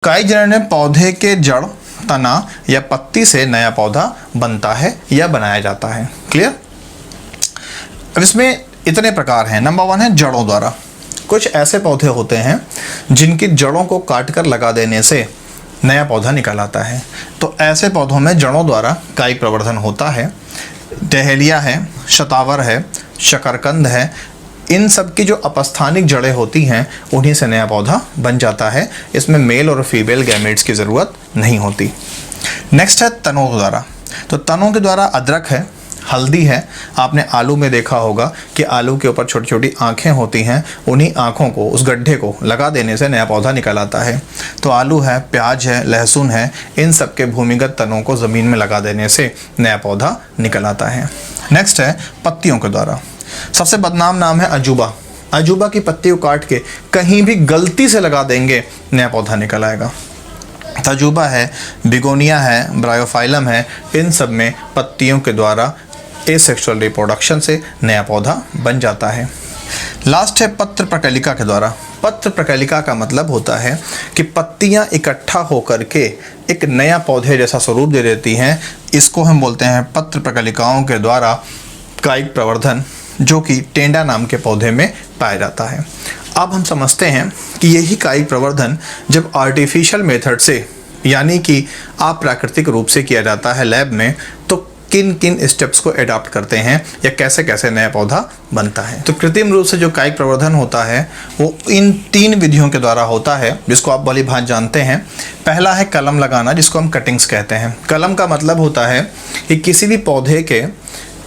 कायिक जनन में पौधे के जड़, तना या पत्ती से नया पौधा बनता है या बनाया जाता है। क्लियर। अब इसमें इतने प्रकार हैं। नंबर 1 है जड़ों द्वारा। कुछ ऐसे पौधे होते हैं जिनकी जड़ों को काटकर लगा देने से नया पौधा निकल आता है, तो ऐसे पौधों में जड़ों द्वारा कायिक प्रवर्धन होता है। डहेलिया है, शतावर है, शकरकंद है, इन सब की जो अपस्थानिक जड़ें होती हैं उन्हीं से नया पौधा बन जाता है। इसमें मेल और फीमेल गैमेट्स की ज़रूरत नहीं होती। नेक्स्ट है तनों द्वारा। तो तनों के द्वारा अदरक है, हल्दी है। आपने आलू में देखा होगा कि आलू के ऊपर छोटी छोटी आँखें होती हैं, उन्हीं आँखों को, उस गड्ढे को लगा देने से नया पौधा निकल आता है। तो आलू है, प्याज है, लहसुन है, इन सब के भूमिगत तनों को ज़मीन में लगा देने से नया पौधा निकल आता है। नेक्स्ट है पत्तियों के द्वारा। सबसे बदनाम नाम है अजूबा। अजूबा की पत्ती को काट के कहीं भी गलती से लगा देंगे, नया पौधा निकल आएगा। तजुबा है, बिगोनिया है, ब्रायोफाइलम है, इन सब में पत्तियों के द्वारा एसेक्सुअल रिप्रोडक्शन से नया पौधा बन जाता है। लास्ट है पत्र प्रकलिका के द्वारा। पत्र प्रकलिका का मतलब होता है कि पत्तियां इकट्ठा होकर के एक नया पौधे जैसा स्वरूप दे देती हैं। इसको हम बोलते हैं पत्र प्रकलिकाओं के द्वारा कायिक प्रवर्धन, जो कि टेंडा नाम के पौधे में पाया जाता है। अब हम समझते हैं कि यही कायिक प्रवर्धन जब आर्टिफिशियल मेथड से, यानी कि अप्राकृतिक रूप से किया जाता है लैब में, तो किन किन स्टेप्स को एडॉप्ट करते हैं या कैसे कैसे नया पौधा बनता है। तो कृत्रिम रूप से जो कायिक प्रवर्धन होता है वो इन 3 विधियों के द्वारा होता है, जिसको आप भली भांति जानते हैं। पहला है कलम लगाना, जिसको हम कटिंग्स कहते हैं। कलम का मतलब होता है कि किसी भी पौधे के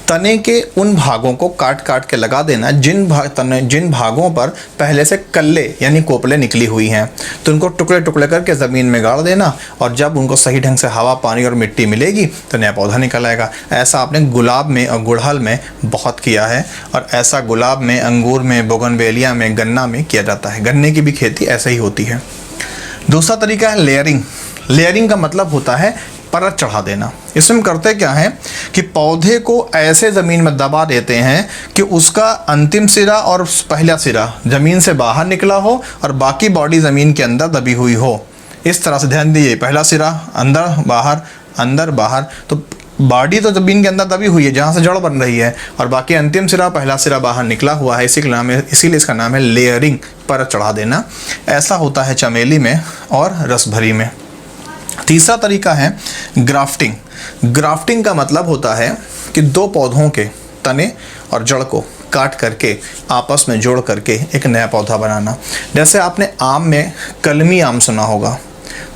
तने के उन भागों को काट काट के लगा देना जिन भागों पर पहले से कल्ले यानी कोपले निकली हुई हैं, तो उनको टुकड़े टुकड़े करके ज़मीन में गाड़ देना, और जब उनको सही ढंग से हवा, पानी और मिट्टी मिलेगी तो नया पौधा निकल आएगा। ऐसा आपने गुलाब में और गुड़हल में बहुत किया है, और ऐसा गुलाब में, अंगूर में, बोगनवेलिया में, गन्ना में किया जाता है। गन्ने की भी खेती ऐसे ही होती है। दूसरा तरीका है लेयरिंग। लेयरिंग का मतलब होता है परत चढ़ा देना। इसमें करते क्या है कि पौधे को ऐसे ज़मीन में दबा देते हैं कि उसका अंतिम सिरा और पहला सिरा ज़मीन से बाहर निकला हो और बाकी बॉडी ज़मीन के अंदर दबी हुई हो। इस तरह से ध्यान दीजिए, पहला सिरा अंदर बाहर, अंदर बाहर, तो बॉडी तो ज़मीन के अंदर दबी हुई है जहाँ से जड़ बन रही है, और बाकी अंतिम सिरा, पहला सिरा बाहर निकला हुआ है। इसीलिए इसका नाम है लेयरिंग, परत चढ़ा देना। ऐसा होता है चमेली में और रसभरी में। तीसरा तरीका है ग्राफ्टिंग। ग्राफ्टिंग का मतलब होता है कि 2 पौधों के तने और जड़ को काट करके आपस में जोड़ करके एक नया पौधा बनाना। जैसे आपने आम में कलमी आम सुना होगा,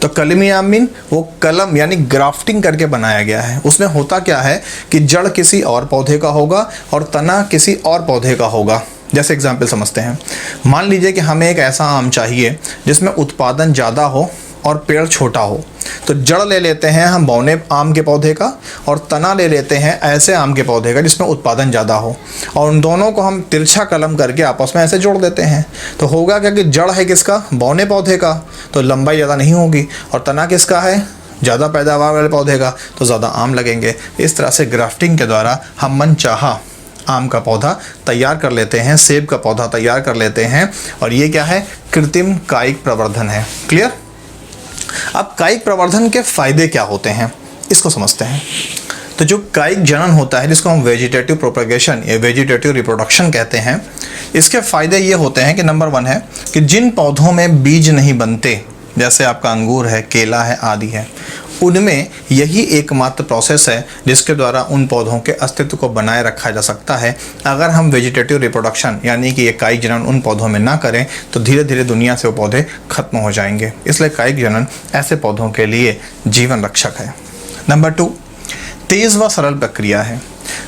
तो कलमी आम मीन वो कलम यानी ग्राफ्टिंग करके बनाया गया है। उसमें होता क्या है कि जड़ किसी और पौधे का होगा और तना किसी और पौधे का होगा। जैसे एग्जाम्पल समझते हैं, मान लीजिए कि हमें एक ऐसा आम चाहिए जिसमें उत्पादन ज़्यादा हो और पेड़ छोटा हो, तो जड़ ले लेते हैं हम बौने आम के पौधे का, और तना ले लेते हैं ऐसे आम के पौधे का जिसमें उत्पादन ज़्यादा हो, और उन दोनों को हम तिरछा कलम करके आपस में ऐसे जोड़ देते हैं। तो होगा क्या कि जड़ है किसका, बौने पौधे का, तो लंबाई ज़्यादा नहीं होगी, और तना किसका है, ज़्यादा पैदावार वाले पौधे का, तो ज़्यादा आम लगेंगे। इस तरह से ग्राफ्टिंग के द्वारा हम मनचाहा आम का पौधा तैयार कर लेते हैं, सेब का पौधा तैयार कर लेते हैं, और ये क्या है, कृत्रिम कायिक प्रवर्धन है। क्लियर। अब कायिक प्रवर्धन के फायदे क्या होते हैं, इसको समझते हैं। तो जो कायिक जनन होता है, जिसको हम वेजिटेटिव प्रोपगेशन या वेजिटेटिव रिप्रोडक्शन कहते हैं, इसके फायदे ये होते हैं कि नंबर 1 है कि जिन पौधों में बीज नहीं बनते, जैसे आपका अंगूर है, केला है आदि है, उनमें यही एकमात्र प्रोसेस है जिसके द्वारा उन पौधों के अस्तित्व को बनाए रखा जा सकता है। अगर हम वेजिटेटिव रिप्रोडक्शन यानी कि ये कायिक जनन उन पौधों में ना करें तो धीरे धीरे दुनिया से वो पौधे खत्म हो जाएंगे। इसलिए कायिक जनन ऐसे पौधों के लिए जीवन रक्षक है। नंबर 2, तेज़ व सरल प्रक्रिया है।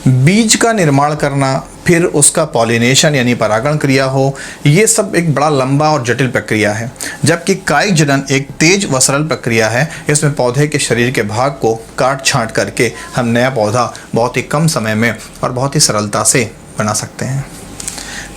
बीज का निर्माण करना, फिर उसका पॉलिनेशन यानी परागण क्रिया हो, ये सब एक बड़ा लंबा और जटिल प्रक्रिया है, जबकि कायिक जनन एक तेज व सरल प्रक्रिया है। इसमें पौधे के शरीर के भाग को काट छांट करके हम नया पौधा बहुत ही कम समय में और बहुत ही सरलता से बना सकते हैं।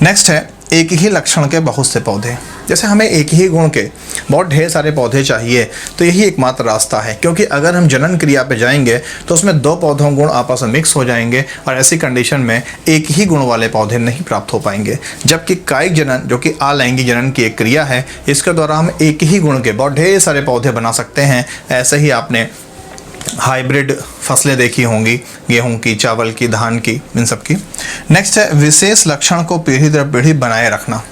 नेक्स्ट है एक ही लक्षण के बहुत से पौधे। जैसे हमें एक ही गुण के बहुत ढेर सारे पौधे चाहिए, तो यही एकमात्र रास्ता है, क्योंकि अगर हम जनन क्रिया पे जाएंगे तो उसमें दो पौधों गुण आपस में मिक्स हो जाएंगे और ऐसी कंडीशन में एक ही गुण वाले पौधे नहीं प्राप्त हो पाएंगे। जबकि कायिक जनन, जो कि अलैंगिक जनन की एक क्रिया है, इसके द्वारा हम एक ही गुण के बहुत ढेर सारे पौधे बना सकते हैं। ऐसे ही आपने हाइब्रिड फसलें देखी होंगी, गेहूं की, चावल की, धान की, इन सब की। नेक्स्ट है विशेष लक्षण को पीढ़ी दर पीढ़ी बनाए रखना।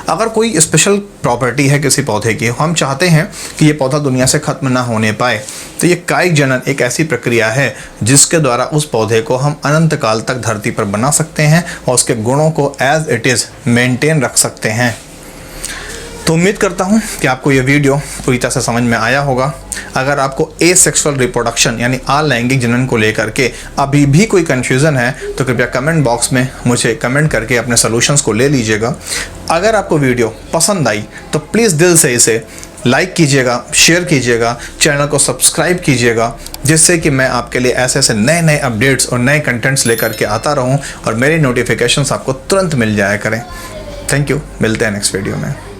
अगर कोई स्पेशल प्रॉपर्टी है किसी पौधे की, हम चाहते हैं कि ये पौधा दुनिया से खत्म ना होने पाए, तो ये कायिक जनन एक ऐसी प्रक्रिया है जिसके द्वारा उस पौधे को हम अनंत काल तक धरती पर बना सकते हैं और उसके गुणों को एज इट इज़ मेंटेन रख सकते हैं। तो उम्मीद करता हूँ कि आपको ये वीडियो पूरी तरह से समझ में आया होगा। अगर आपको एसेक्सुअल रिप्रोडक्शन यानी अलैंगिक जनन को लेकर के अभी भी कोई कन्फ्यूज़न है तो कृपया कमेंट बॉक्स में मुझे कमेंट करके अपने सॉल्यूशंस को ले लीजिएगा। अगर आपको वीडियो पसंद आई तो प्लीज़ दिल से इसे लाइक कीजिएगा, शेयर कीजिएगा, चैनल को सब्सक्राइब कीजिएगा, जिससे कि मैं आपके लिए ऐसे ऐसे नए नए अपडेट्स और नए कंटेंट्स लेकर के आता रहूं और मेरी नोटिफिकेशंस आपको तुरंत मिल जाया करें। थैंक यू, मिलते हैं नेक्स्ट वीडियो में।